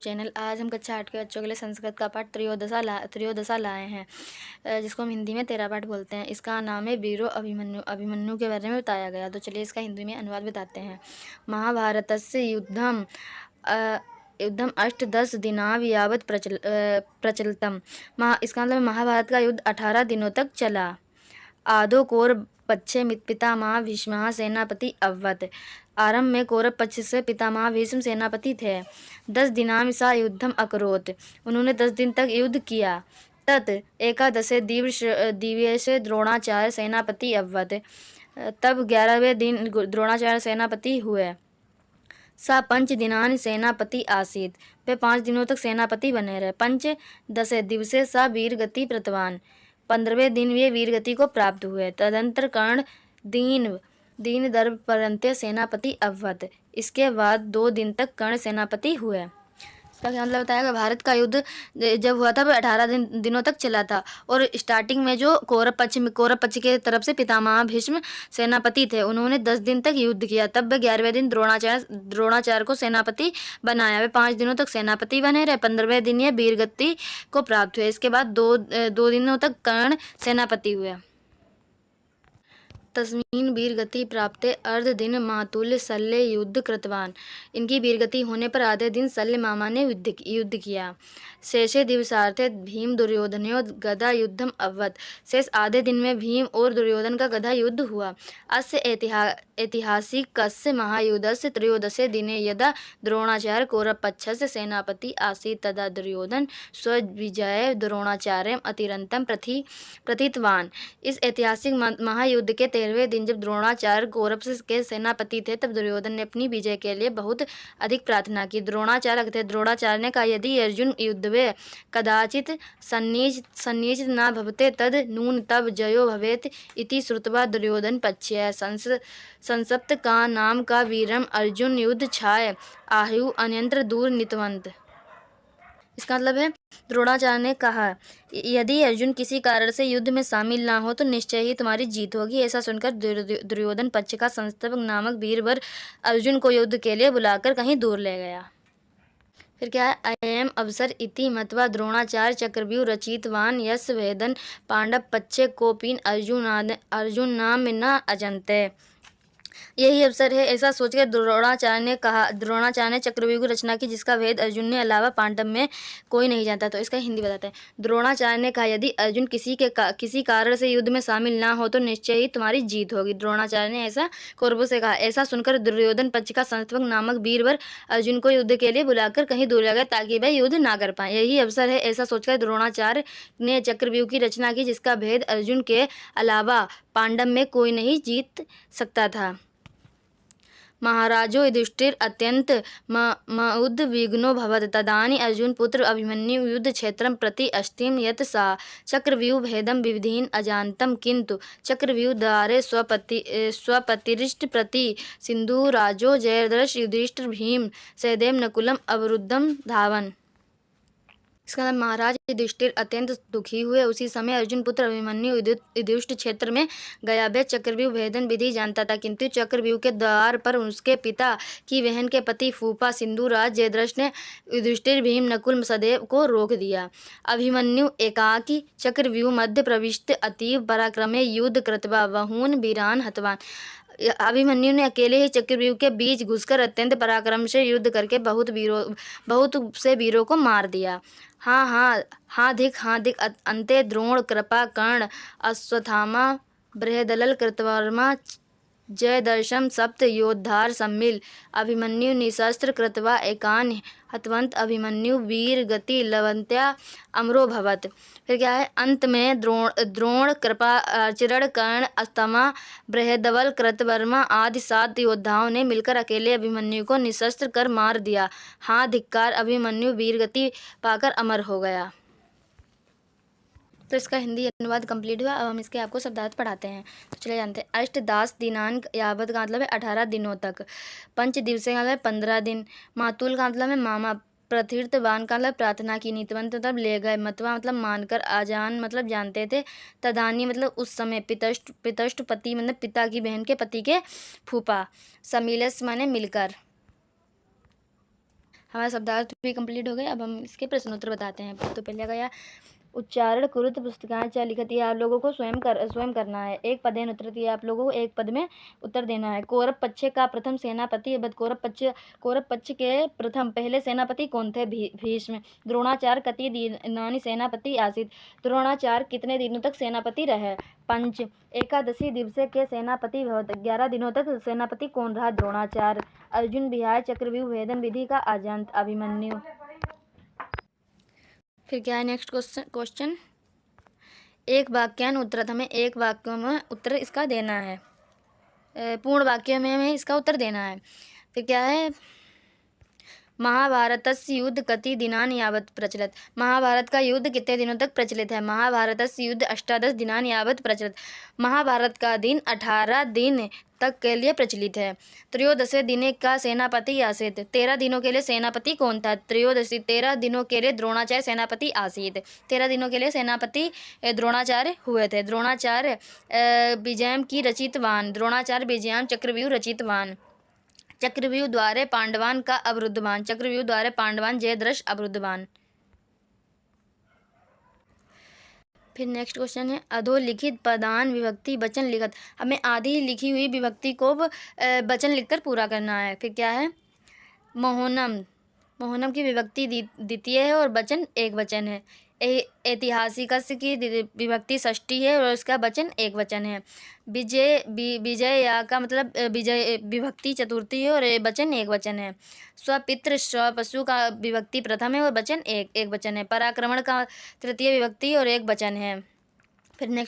Channel. आज हम कक्षा 8 के बच्चों के लिए संस्कृत का पाठ त्रयोदशा लाए हैं, जिसको हम हिंदी में 13 पाठ बोलते हैं। इसका नाम है वीरो अभिमन्यु। अभिमन्यु के बारे में बताया गया। तो चलिए इसका हिंदी में अनुवाद बताते हैं। महाभारतस्य युद्धम अष्टदश दिनाव यावत् प्रचलितम। इसका मतलब महाभारत का युद्ध 18 दिनों तक चला। आदो कौरव पक्ष पितामह भीष्म सेनापति अभवत। आरंभ में कौरव पक्ष से पितामह भीष्म सेनापति थे। 10 दिनाम सा युद्धम अकरोत। उन्होंने 10 दिन तक युद्ध किया। तत् एकादशे दिवसे द्रोणाचार्य सेनापति अभवत। तब 11वें दिन द्रोणाचार्य सेनापति हुए। सा 5 दिनानि सेनापति आसीत। वे 5 दिनों तक सेनापति बने रहे। 15 दिवसे सा वीरगति प्रतवान। 15वें दिन वे वीरगति को प्राप्त हुए। तदंतर कर्ण दीन दर्भ पर्यंत सेनापति अभवत। इसके बाद 2 दिन तक कर्ण सेनापति हुए। इसका क्या मतलब बताया? भारत का युद्ध जब हुआ था वह 18 दिनों तक चला था। और स्टार्टिंग में जो कौरव पक्ष के तरफ से पितामह भीष्म सेनापति थे, उन्होंने 10 दिन तक युद्ध किया। तब वह 11वें दिन द्रोणाचार्य को सेनापति बनाया। वे 5 दिनों तक सेनापति बने रहे। 15वें दिन ये वीरगति को प्राप्त हुए। इसके बाद दो दिनों तक कर्ण सेनापति हुए। तस्मिन् वीरगति प्राप्ते अर्ध दिन मातुल्य शल्य युद्ध कृतवान। इनकी वीरगति होने पर आधे दिन शल्य मामा ने युद्ध किया। शेषे दिवसार्थे भीम दुर्योधनयो गदा युद्धम अभवत। शेष आधे दिन में भीम और दुर्योधन का गदा युद्ध हुआ। अस्य ऐतिहासिकस्य महायुद्धस्य त्रयोदशे दिने यदा द्रोणाचार्य कौरवपक्षस्य सेनापति आसीत् तदा दुर्योधन स्वविजये द्रोणाचार्यम् अतिरन्तं प्रथितवान्। इस ऐतिहासिक महायुद्ध के 13वें दिन जब द्रोणाचार्य कौरव के सेनापति थे, तब दुर्योधन ने अपनी विजय के लिए बहुत अधिक प्रार्थना की। द्रोणाचार्य ने कहा, यदि अर्जुन युद्ध में कदाचित सन्निहित न भवते तद नून तब जयो भवेत इति श्रुत्वा दुर्योधन पक्षे संसप्त का नाम का वीरम अर्जुन युद्ध छाय आयु अन्यंत्र दूर नितवंत। इसका मतलब है, द्रोणाचार्य ने कहा, यदि अर्जुन किसी कारण से युद्ध में शामिल ना हो तो निश्चय ही तुम्हारी जीत होगी। ऐसा सुनकर दुर्योधन पक्ष का संस्थापक नामक वीरवर अर्जुन को युद्ध के लिए बुलाकर कहीं दूर ले गया। फिर क्या है? अयम अवसर इति मत्वा द्रोणाचार्य चक्रव्यूह रचितवान यस्य वेदन पांडव पक्षे कोपिन अर्जुन नाम न अजंते। यही अवसर है, ऐसा सोचकर द्रोणाचार्य ने चक्रव्यूह की रचना की, जिसका भेद अर्जुन ने अलावा पांडव में कोई नहीं जानता। तो इसका हिंदी बताते हैं। द्रोणाचार्य ने कहा, यदि अर्जुन किसी कारण से युद्ध में शामिल ना हो तो निश्चय ही तुम्हारी जीत होगी। द्रोणाचार्य ने ऐसा कौरवों से कहा। ऐसा सुनकर दुर्योधन पक्ष का संस्थापक नामक वीरवर अर्जुन को युद्ध के लिए बुलाकर कहीं दूर ले गया, ताकि वह युद्ध ना कर पाए। यही अवसर है, ऐसा सोचकर द्रोणाचार्य ने चक्रव्यूह की रचना की, जिसका भेद अर्जुन के अलावा पांडव में कोई नहीं जीत सकता था। महाराजो युधिष्ठिर अत्यंत उद्विग्नो भवत। तदानीं अर्जुन पुत्र अभिमन्यु युद्ध क्षेत्रं प्रति अस्तिम यत् सा चक्रव्यूह भेदं विविधीन अजानतं, किंतु चक्रव्यूह द्वारे स्वपतिरिष्ट प्रति सिंधुराजो जयद्रथ युधिष्ठिर भीम सहदेव नकुलम अवरुद्धम धावन। इसका मतलब, महाराज युधिष्ठिर अत्यंत दुखी हुए। उसी समय अर्जुन पुत्र अभिमन्यु युधिष्ठिर क्षेत्र में गया। वह चक्रव्यूह भेदन विधि जानता था, किंतु चक्रव्यूह के द्वार पर उसके पिता की बहन के पति फूफा सिंधुराज जयद्रथ ने युधिष्ठिर भीम नकुल सहदेव को रोक दिया। अभिमन्यु एकाकी चक्रव्यूह मध्य प्रविष्ट अतीव पराक्रमे युद्ध कृत्वा बहून् वीरान् हतवान्। अभिमन्यु ने अकेले ही चक्रव्यूह के बीच घुसकर अत्यंत पराक्रम से युद्ध करके बहुत से वीरों को मार दिया। हाँ धिक अंते द्रोण कृपा कर्ण अश्वत्थामा बृहदलल कृतवर्मा जयदर्शम सप्त योद्धार सम्मिल अभिमन्यु निशस्त्र कृत्वा एकान हतवंत अभिमन्यु वीर गति लवंत्या अमरो भवत। फिर क्या है? अंत में द्रोण कृपा चिरण कर्ण अस्तमा बृहदवल कृतवर्मा आदि 7 योद्धाओं ने मिलकर अकेले अभिमन्यु को निशस्त्र कर मार दिया। हाँ धिक्कार, अभिमन्यु वीर गति पाकर अमर हो गया। तो इसका हिंदी अनुवाद कंप्लीट हुआ। अब हम इसके आपको शब्दार्थ पढ़ाते हैं। तो चले जानते हैं। अष्टदास दिनांक यावत का मतलब है 18 दिनों तक। पंच दिवसे का मतलब 15 दिन। मातुल का मतलब है मामा। प्रतीर्थवान का मतलब प्रार्थना की। नीतवंत मतलब ले गए। मतवा मतलब मानकर। आजान मतलब जानते थे। तदानी मतलब उस समय। पितष्ट पति मतलब पिता की बहन के पति के फूफा। समिलस माने मिलकर। हमारा शब्दार्थ भी कंप्लीट हो गया। अब हम इसके प्रश्नोत्तर बताते हैं। तो पहले गया उच्चारण कुरुत पुस्तकाएं च लिखत, ये आप लोगों को स्वयं करना है। एक पदेन उत्तरत, ये आप लोगों को एक पद में उत्तर देना है। कौरव पक्ष का प्रथम सेनापति, कौरव पक्ष के प्रथम पहले सेनापति कौन थे? भीष्म। द्रोणाचार्य कति दिनानि सेनापति आसीत, द्रोणाचार्य कितने दिनों तक सेनापति रहे? पंच। एकादशी दिवस के सेनापति भवत, 11 दिनों तक सेनापति कौन रहा? द्रोणाचार्य। अर्जुन विहाय चक्रव्यूह भेदन विधि का अजंत, अभिमन्यु। फिर क्या है नेक्स्ट क्वेश्चन, एक वाक्यान उत्तरत, हमें एक वाक्य में उत्तर इसका देना है। पूर्ण वाक्य में हमें इसका उत्तर देना है। फिर क्या है, महाभारतस्य युद्ध कति दिनानि यावत् प्रचलित, महाभारत का युद्ध कितने दिनों तक प्रचलित है? महाभारतस्य युद्ध 18 दिनानि यावत् प्रचलित, महाभारत का दिन 18 दिन तक के लिए प्रचलित है। त्रयोदशे दिने का सेनापति आसीत, 13 दिनों के लिए सेनापति कौन था? त्रयोदशी, 13 दिनों के लिए द्रोणाचार्य सेनापति आसीत, 13 दिनों के लिए सेनापति द्रोणाचार्य हुए थे। द्रोणाचार्य विजयम की रचितवान, द्रोणाचार्य विजयम चक्रव्यूह रचितवान, चक्रव्यूह द्वारे पांडवान का अवरुद्धवान, चक्रव्यूह द्वारे पांडवान जयद्रथ अवरुद्धवान। फिर नेक्स्ट क्वेश्चन है, अधोलिखित पदान विभक्ति वचन लिखत, हमें आधी लिखी हुई विभक्ति को वचन लिखकर पूरा करना है। फिर क्या है, मोहनम, मोहनम की विभक्ति द्वितीय है और वचन एक वचन है। ऐतिहासिकस्य की विभक्ति षष्ठी है और उसका वचन एक वचन है। विजया का मतलब विजय विभक्ति चतुर्थी है और वचन एक वचन है। स्वपित्र स्वपशु का विभक्ति प्रथम है और वचन एक वचन है। पराक्रमण का तृतीय विभक्ति और एक वचन है। फिर नेक्स्ट